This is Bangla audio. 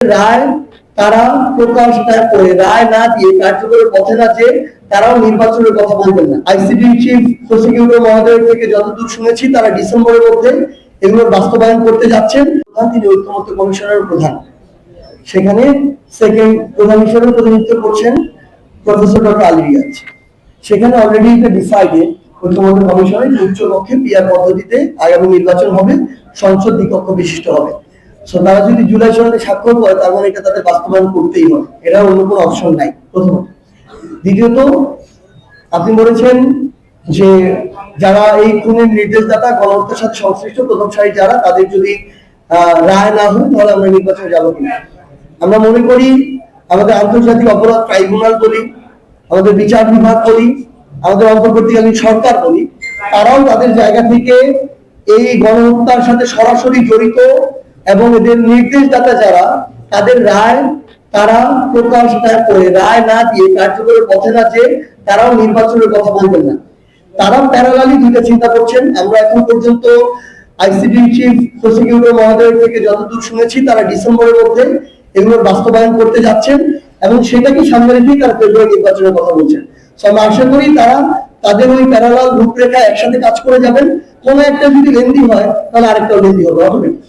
রায় তারা প্রকাশ না করে, রায় না দিয়ে কার্যকরের পথে না যে তারাও নির্বাচনের কথা বলবেন না। আইসিডি চিফ প্রসিকিউটর মহোদয়ের থেকে যতদূর শুনেছি তারা ডিসেম্বরের মধ্যে এগুলোর বাস্তবায়ন করতে যাচ্ছেন। তিনি ঐক্যমত্য কমিশনের প্রধান, সেখানে সেকেন্ড প্রধান হিসেবে প্রতিনিধিত্ব করছেন প্রফেসর ডক্টর আলী রিয়াজ। সেখানে অলরেডি এটা ডিসাইডেড ঐক্যমত্য কমিশনের উচ্চ কক্ষে পিআর পদ্ধতিতে আগামী নির্বাচন হবে, সংসদ দ্বিকক্ষ বিশিষ্ট হবে। তারা যদি জুলাই সনদে স্বাক্ষর করে তার মানে এটা তাদের বাস্তবায়ন করতেই হবে, এটা অন্য কোনো অপশন নাই প্রথমত। দ্বিতীয়ত, আপনি বলেছেন যে যারা এই খুনের নির্দেশদাতা গণহত্যার সাথে সংশ্লিষ্ট প্রথম সারি যারা, তাদের যদি রায় না হয় তাহলে আমরা নির্বাচনে যাবো কিনা। আমরা মনে করি আমাদের আন্তর্জাতিক অপরাধ ট্রাইব্যুনাল বলি, আমাদের বিচার বিভাগ বলি, আমাদের অন্তর্বর্তীকালীন সরকার বলি, তারাও তাদের জায়গা থেকে এই গণহত্যার সাথে সরাসরি জড়িত এবং এদের নির্দেশদাতা যারা, তাদের রায় তারা প্রকাশ না করে, রায় না দিয়ে কার্যকরের পথে না যে তারাও নির্বাচনের কথা বলবেন না। তারাও প্যারালালি দুইটা চিন্তা করছেন। আমরা এখন পর্যন্ত আইসিডি চিফ প্রসিকিউটর মহোদয়ের থেকে যতদূর শুনেছি তারা ডিসেম্বরের মধ্যে এগুলোর বাস্তবায়ন করতে যাচ্ছেন এবং সেটাকে সামনে রেখেই তারা ফেব্রুয়ারি নির্বাচনের কথা বলছেন। আমরা আশা করি তারা তাদের ওই প্যারালাল রূপরেখা একসাথে কাজ করে যাবেন। কোনো একটা যদি লেন্দি হয় তাহলে আরেকটা লেন্দি হবে অটোমেটিক।